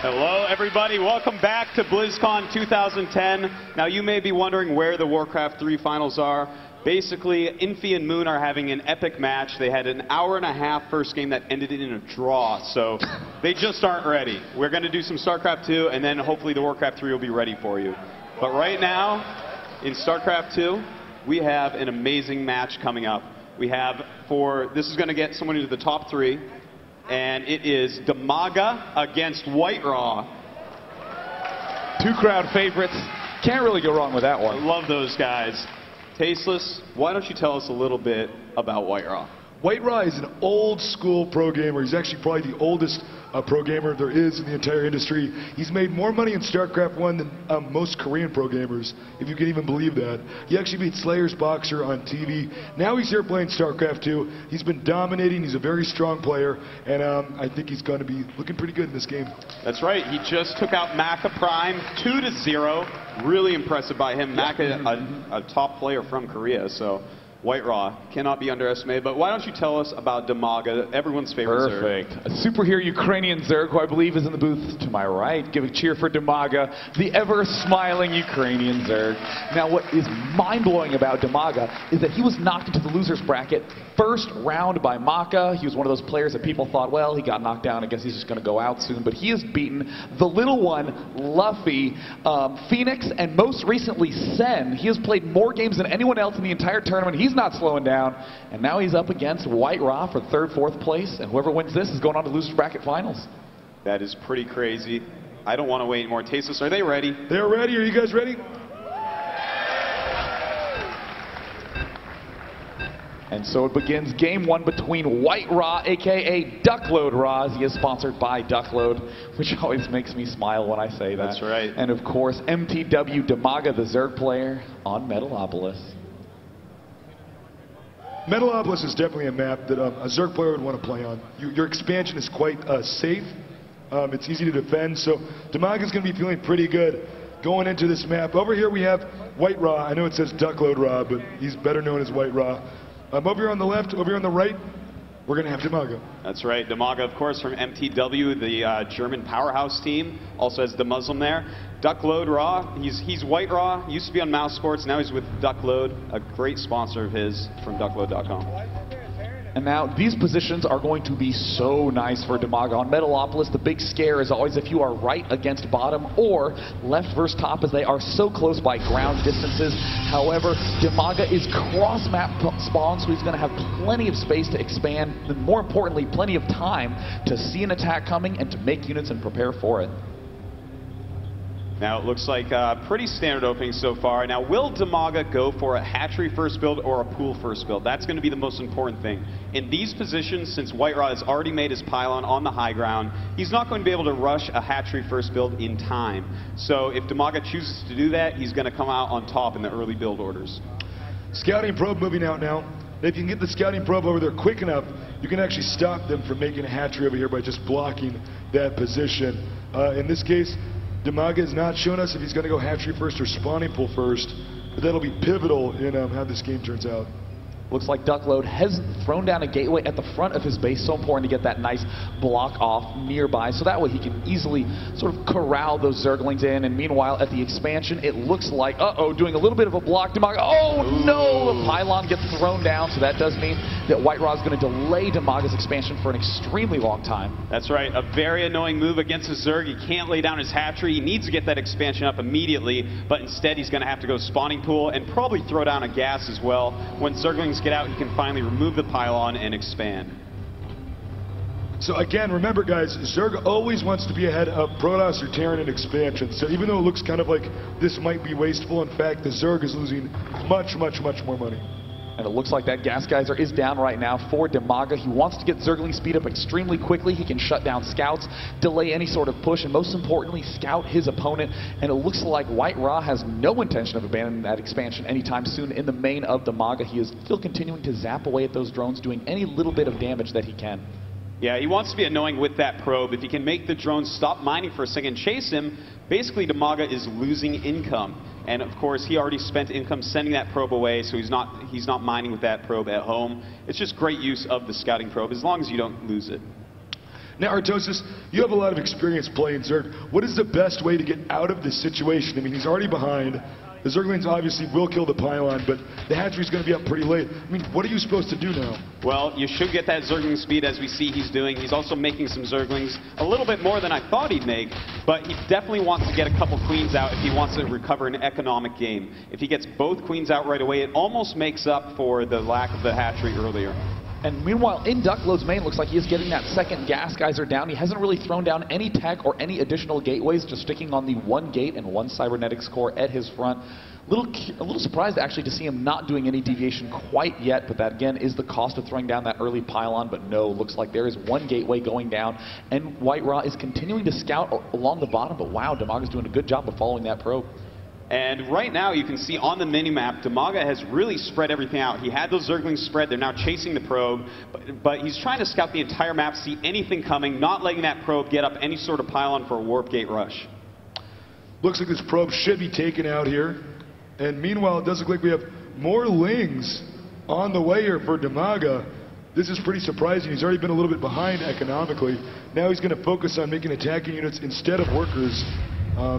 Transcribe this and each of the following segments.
Hello, everybody. Welcome back to BlizzCon 2010. Now, you may be wondering where the Warcraft 3 finals are. Basically, Infi and Moon are having an epic match. They had an hour-and-a-half first game that ended in a draw, so they just aren't ready. We're going to do some StarCraft 2, and then hopefully the Warcraft 3 will be ready for you. But right now, in StarCraft 2, we have an amazing match coming up. We have this is going to get someone into the top 3. And it is Dimaga against White-Ra. Two crowd favorites. Can't really go wrong with that one. I love those guys. Tasteless, why don't you tell us a little bit about White-Ra? White-Ra is an old school pro gamer. He's actually probably the oldest pro gamer there is in the entire industry. He's made more money in StarCraft 1 than most Korean pro gamers, if you can even believe that. He actually beat Slayer's Boxer on TV. Now he's here playing StarCraft 2. He's been dominating. He's a very strong player, and I think he's going to be looking pretty good in this game. That's right. He just took out Maka Prime 2-0. Really impressive by him. Maka, a top player from Korea, so White-Ra cannot be underestimated. But why don't you tell us about Dimaga, everyone's favorite Zerg? Perfect. A superhero Ukrainian Zerg, who I believe is in the booth to my right. Give a cheer for Dimaga, the ever-smiling Ukrainian Zerg. Now, what is mind-blowing about Dimaga is that he was knocked into the loser's bracket first round by Maka. He was one of those players that people thought, well, he got knocked down. I guess he's just going to go out soon. But he has beaten the little one, Luffy, Phoenix, and most recently, Sen. He has played more games than anyone else in the entire tournament. He's not slowing down, and now he's up against White-Ra for 3rd, 4th place, and whoever wins this is going on to losers bracket finals. That is pretty crazy. I don't want to wait anymore. Tasteless, are they ready? They're ready. Are you guys ready? And so it begins game 1 between White-Ra, a.k.a. Duckload-ra, as he is sponsored by Duckload, which always makes me smile when I say that. That's right. And of course, MTW Dimaga, the Zerg player, on Metalopolis. Metalopolis is definitely a map that a Zerg player would want to play on. Your expansion is quite safe. It's easy to defend, so Dimaga's going to be feeling pretty good going into this map. Over here we have White-Ra. I know it says Duckload-ra, but he's better known as White-Ra. Over here on the left, over here on the right, we're going to have Dimaga. That's right. Dimaga, of course, from MTW, the German powerhouse team. Also has the Muslim there. Duckload-ra, he's White-Ra, used to be on Mouse Sports, now he's with Duckload, a great sponsor of his from Duckload.com. And now these positions are going to be so nice for Dimaga. On Metalopolis, the big scare is always if you are right against bottom or left versus top, as they are so close by ground distances. However, Dimaga is cross-map spawn, so he's going to have plenty of space to expand, and more importantly, plenty of time to see an attack coming and to make units and prepare for it. Now, it looks like a pretty standard opening so far. Now, will Dimaga go for a hatchery first build or a pool first build? That's going to be the most important thing. In these positions, since White-Ra has already made his pylon on the high ground, he's not going to be able to rush a hatchery first build in time. So if Dimaga chooses to do that, he's going to come out on top in the early build orders. Scouting probe moving out now. If you can get the scouting probe over there quick enough, you can actually stop them from making a hatchery over here by just blocking that position. In this case, Dimaga has not shown us if he's going to go hatchery first or spawning pool first, but that'll be pivotal in how this game turns out. Looks like Duckload has thrown down a gateway at the front of his base. So important to get that nice block off nearby, so that way he can easily sort of corral those Zerglings in. And meanwhile, at the expansion, it looks like, doing a little bit of a block. Dimaga, no! The pylon gets thrown down, so that does mean that White-Ra is going to delay Dimaga's expansion for an extremely long time. That's right. A very annoying move against a Zerg. He can't lay down his hatchery. He needs to get that expansion up immediately, but instead he's going to have to go spawning pool and probably throw down a gas as well. When Zerglings get out, he can finally remove the pylon and expand. So again, remember guys, Zerg always wants to be ahead of Protoss or Terran in expansion. So even though it looks kind of like this might be wasteful, in fact, the Zerg is losing much, much, much more money. And it looks like that gas geyser is down right now for Dimaga. He wants to get Zergling speed up extremely quickly. He can shut down scouts, delay any sort of push, and most importantly, scout his opponent. And it looks like White-Ra has no intention of abandoning that expansion anytime soon. In the main of Dimaga, he is still continuing to zap away at those drones, doing any little bit of damage that he can. Yeah, he wants to be annoying with that probe. If he can make the drones stop mining for a second, chase him, basically Dimaga is losing income. And of course, he already spent income sending that probe away, so he's not mining with that probe at home. It's just great use of the scouting probe, as long as you don't lose it. Now, Artosis, you have a lot of experience playing Zerg. What is the best way to get out of this situation? I mean, he's already behind. The Zerglings obviously will kill the pylon, but the hatchery's going to be up pretty late. I mean, what are you supposed to do now? Well, you should get that Zergling speed as we see he's doing. He's also making some Zerglings a little bit more than I thought he'd make, but he definitely wants to get a couple queens out if he wants to recover an economic game. If he gets both queens out right away, it almost makes up for the lack of the hatchery earlier. And meanwhile, in Duckload's main, looks like he is getting that second gas geyser down. He hasn't really thrown down any tech or any additional gateways, just sticking on the one gate and one cybernetics core at his front. A little surprised actually to see him not doing any deviation quite yet, but that again is the cost of throwing down that early pylon. But no, looks like there is one gateway going down, and White-Ra is continuing to scout along the bottom. But wow, Dimaga's doing a good job of following that probe. And right now, you can see on the minimap, Dimaga has really spread everything out. He had those Zerglings spread. They're now chasing the probe. But he's trying to scout the entire map, see anything coming, not letting that probe get up any sort of pylon for a warp gate rush. Looks like this probe should be taken out here. And meanwhile, it does look like we have more Lings on the way here for Dimaga. This is pretty surprising. He's already been a little bit behind economically. Now he's going to focus on making attacking units instead of workers.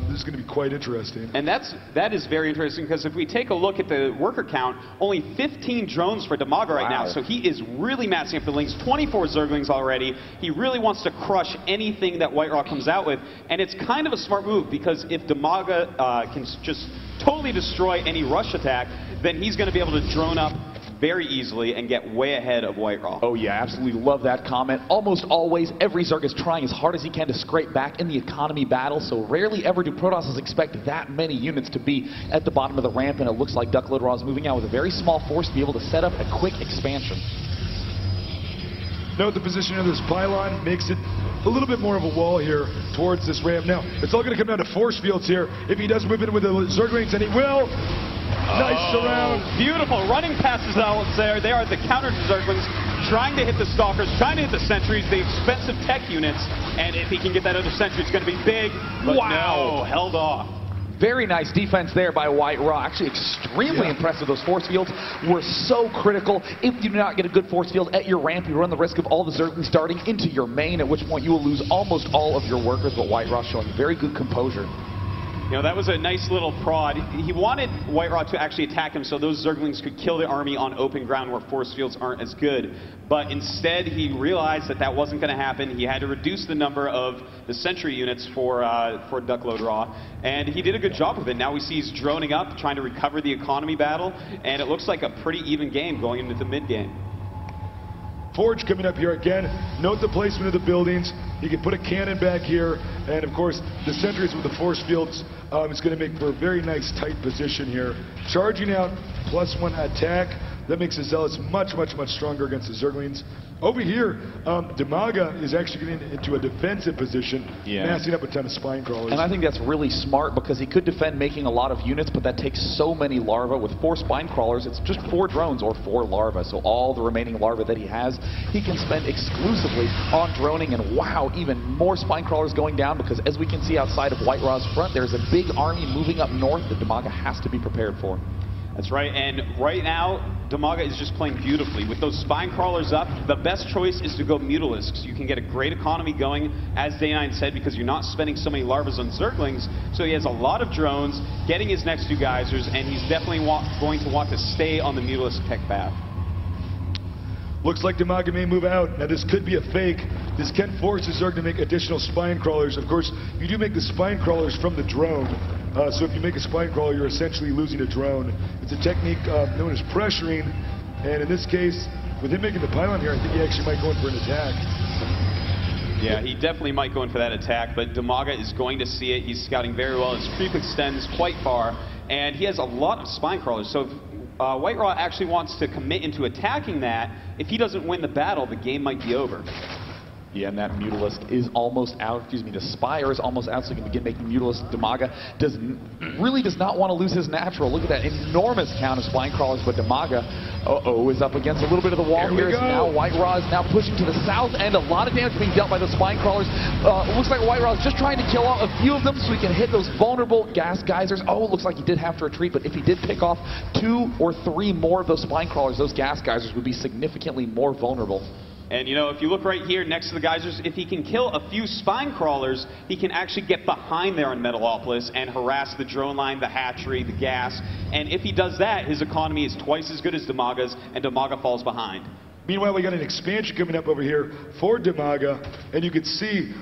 This is going to be quite interesting. And that is very interesting, because if we take a look at the worker count, only 15 drones for Dimaga right now. So he is really massing up the Lings, 24 Zerglings already. He really wants to crush anything that White-Ra comes out with. And it's kind of a smart move, because if Dimaga can just totally destroy any rush attack, then he's going to be able to drone up very easily and get way ahead of White-Ra. Oh yeah, absolutely love that comment. Almost always, every Zerg is trying as hard as he can to scrape back in the economy battle, so rarely ever do Protosses expect that many units to be at the bottom of the ramp, and it looks like Duckload-ra is moving out with a very small force to be able to set up a quick expansion. Note the position of this pylon makes it a little bit more of a wall here towards this ramp. Now, it's all going to come down to force fields here. If he does move in with the Zerglings, and he will. Nice surround. Beautiful. Running passes out there. They are the counter Zerglings, trying to hit the Stalkers, trying to hit the Sentries, the expensive tech units. And if he can get that other Sentry, it's going to be big. But no, held off. Very nice defense there by White-Ra. Actually extremely impressive. Those force fields were so critical. If you do not get a good force field at your ramp, you run the risk of all the Zerglings starting into your main, at which point you will lose almost all of your workers. But White-Ra showing very good composure. You know, that was a nice little prod. He wanted White-Ra to actually attack him so those Zerglings could kill the army on open ground where force fields aren't as good. But instead, he realized that that wasn't going to happen. He had to reduce the number of the sentry units for Duckload-ra, and he did a good job of it. Now we see he's droning up, trying to recover the economy battle, and it looks like a pretty even game going into the mid-game. Forge coming up here again. Note the placement of the buildings. You can put a cannon back here, and of course the sentries with the force fields is going to make for a very nice tight position here. Charging out +1 attack. That makes the Zealots much stronger against the Zerglings. Over here, Dimaga is actually getting into a defensive position, massing up a ton of spine crawlers. And I think that's really smart, because he could defend making a lot of units, but that takes so many larvae. With 4 spine crawlers, it's just 4 drones or 4 larvae. So all the remaining larvae that he has, he can spend exclusively on droning. And wow, even more spine crawlers going down, because as we can see outside of White-Ra's front, there's a big army moving up north that Dimaga has to be prepared for. That's right, and right now, Dimaga is just playing beautifully. With those spine crawlers up, the best choice is to go Mutalisks. You can get a great economy going, as Day9 said, because you're not spending so many larvae on Zerglings. So he has a lot of drones, getting his next 2 geysers, and he's definitely going to want to stay on the Mutalisk tech path. Looks like Dimaga may move out. Now this could be a fake. This can force the Zerg to make additional spine crawlers. Of course, you do make the spine crawlers from the drone. So if you make a spine crawler, you're essentially losing a drone. It's a technique known as pressuring. And in this case, with him making the pylon here, I think he actually might go in for an attack. Yeah, he definitely might go in for that attack, but Dimaga is going to see it. He's scouting very well. His creep extends quite far, and he has a lot of spine crawlers. So if White-Ra actually wants to commit into attacking that, if he doesn't win the battle, the game might be over. Yeah, and that Mutalisk is almost out. Excuse me, the Spire is almost out, so he can begin making Mutalisk. Dimaga really does not want to lose his natural. Look at that enormous count of spine crawlers, but Dimaga, is up against a little bit of the wall here. Now White-Ra is now pushing to the south end. A lot of damage being dealt by the spine crawlers. It looks like White-Ra is just trying to kill off a few of them so he can hit those vulnerable gas geysers. Oh, it looks like he did have to retreat, but if he did pick off 2 or 3 more of those spine crawlers, those gas geysers would be significantly more vulnerable. And, you know, if you look right here next to the geysers, if he can kill a few spine crawlers, he can actually get behind there on Metalopolis and harass the drone line, the hatchery, the gas. And if he does that, his economy is twice as good as Dimaga's, and Dimaga falls behind. Meanwhile, we got an expansion coming up over here for Dimaga, and you can see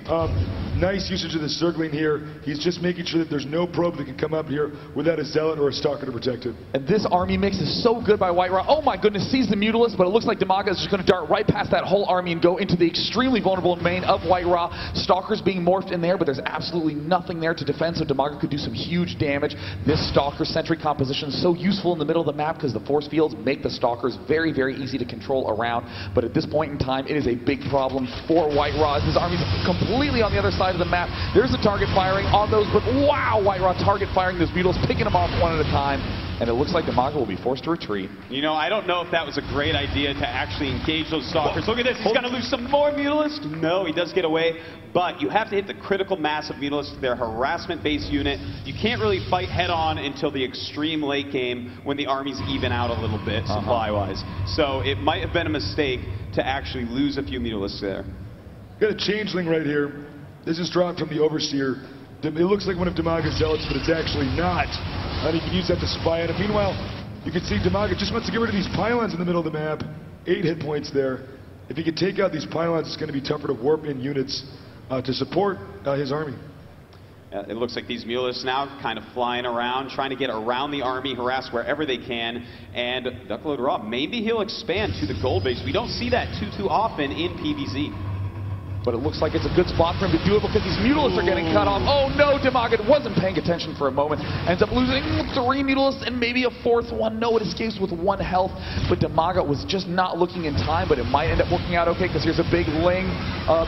nice usage of the Zergling here. He's just making sure that there's no probe that can come up here without a Zealot or a Stalker to protect it. And this army mix is so good by White-Ra. Oh my goodness, sees the Mutalist, but it looks like Dimaga is just going to dart right past that whole army and go into the extremely vulnerable main of White-Ra. Stalker's being morphed in there, but there's absolutely nothing there to defend, so Dimaga could do some huge damage. This Stalker-centric composition is so useful in the middle of the map because the force fields make the Stalkers very, very easy to control around. But at this point in time, it is a big problem for White-Ra. His army's completely on the other side of the map. There's a target firing on those, but wow, White-Ra target firing those Beetles, picking them off one at a time. And it looks like Dimaga will be forced to retreat. You know, I don't know if that was a great idea to actually engage those Stalkers. Look at this, he's going to lose some more Mutalists. No, he does get away, but you have to hit the critical mass of Mutalists. They're a harassment-based unit. You can't really fight head-on until the extreme late game when the armies even out a little bit, supply-wise. So it might have been a mistake to actually lose a few Mutalists there. Got a Changeling right here. This is dropped from the Overseer. It looks like one of Dimaga's Zealots, but it's actually not. And he can use that to spy on it. Meanwhile, you can see Dimaga just wants to get rid of these pylons in the middle of the map. 8 hit points there. If he can take out these pylons, it's going to be tougher to warp in units to support his army. It looks like these Mutalists now kind of flying around, trying to get around the army, harass wherever they can. And Duckload-ra, maybe he'll expand to the gold base. We don't see that too often in PvZ. But it looks like it's a good spot for him to do it because these Mutalists are getting cut off. Oh no, Dimaga wasn't paying attention for a moment. Ends up losing 3 Mutalists and maybe a 4th one. No, it escapes with 1 health. But Dimaga was just not looking in time, but it might end up working out okay because here's a big Ling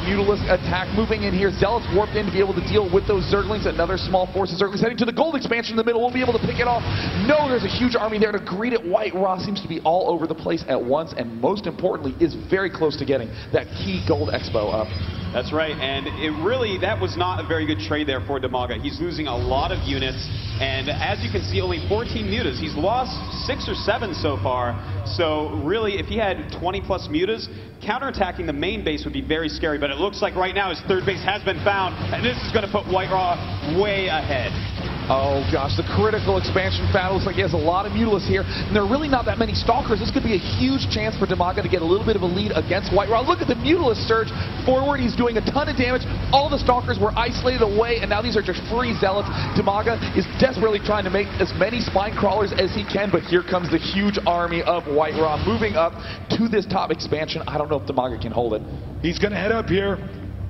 Mutalist attack moving in here. Zealots warped in to be able to deal with those Zerglings. Another small force of Zerglings heading to the gold expansion in the middle. Won't be able to pick it off. No, there's a huge army there to greet it. White-Ra seems to be all over the place at once, and most importantly, is very close to getting that key gold expo up. That's right, and that was not a very good trade there for Dimaga. He's losing a lot of units, and as you can see, only 14 mutas. He's lost 6 or 7 so far, so really, if he had 20 plus mutas, counterattacking the main base would be very scary, but it looks like right now his 3rd base has been found, and this is going to put White-Ra way ahead. Oh gosh, the critical expansion found. Looks like he has a lot of Mutalists here, and there are really not that many Stalkers. This could be a huge chance for Dimaga to get a little bit of a lead against White-Ra. Look at the Mutalist surge forward. He's doing a ton of damage. All the Stalkers were isolated away, and now these are just free Zealots. Dimaga is desperately trying to make as many spine crawlers as he can, but here comes the huge army of White-Ra moving up to this top expansion. I don't know if Dimaga can hold it. He's going to head up here.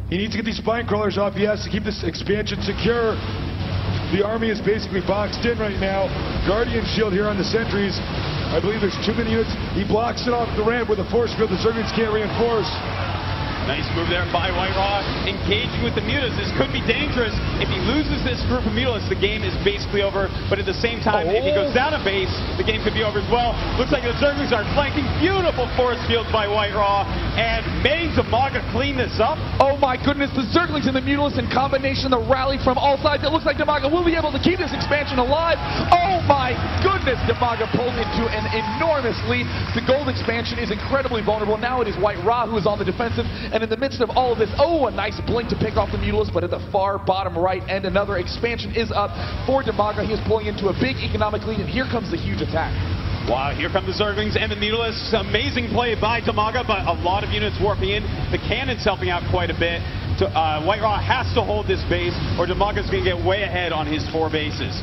He needs to get these spine crawlers off. He has to keep this expansion secure. The army is basically boxed in right now. Guardian shield here on the sentries. I believe there's too many units. He blocks it off the ramp with a force field the Zerglings can't reinforce. Nice move there by White-Ra, engaging with the Mutalists. This could be dangerous. If he loses this group of Mutalists, the game is basically over. But at the same time, if he goes down a base, the game could be over as well. Looks like the Zerglings are flanking. Beautiful force fields by White-Ra. And may Dimaga clean this up? Oh my goodness, the Zerglings and the Mutalists in combination, the rally from all sides. It looks like Dimaga will be able to keep this expansion alive. Oh my goodness, Dimaga pulled into an enormous lead. The gold expansion is incredibly vulnerable. Now it is White-Ra who is on the defensive. And in the midst of all of this, a nice blink to pick off the Mutalists, but at the far bottom right end, another expansion is up for Dimaga. He is pulling into a big economic lead, and here comes the huge attack. Wow, here come the Zerglings and the Mutalists. Amazing play by Dimaga, but a lot of units warping in. The cannon's helping out quite a bit. White-Ra has to hold this base, or Dimaga's going to get way ahead on his 4 bases.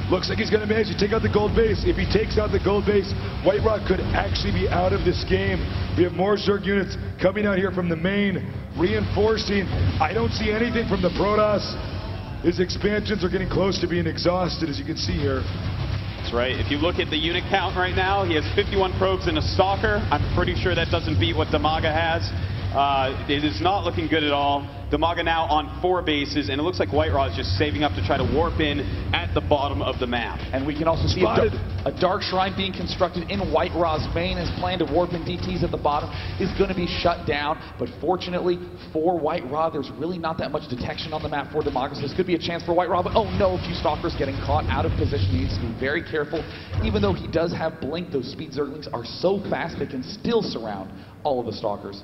Looks like he's going to manage to take out the gold base. If he takes out the gold base, White-Ra could actually be out of this game. We have more Zerg units coming out here from the main, reinforcing. I don't see anything from the Protoss. His expansions are getting close to being exhausted, as you can see here. That's right. If you look at the unit count right now, he has 51 probes and a Stalker. I'm pretty sure that doesn't beat what Dimaga has. It is not looking good at all. Dimaga now on 4 bases, and it looks like White-Ra is just saving up to try to warp in at the bottom of the map. And we can also see a dark shrine being constructed in White-Ra's main. His plan to warp in DTs at the bottom is going to be shut down, but fortunately for White-Ra, there's really not that much detection on the map for Dimaga, so this could be a chance for White-Ra, but oh no, a few Stalkers getting caught out of position. He needs to be very careful. Even though he does have Blink, those speed Zerglings are so fast they can still surround all of the Stalkers.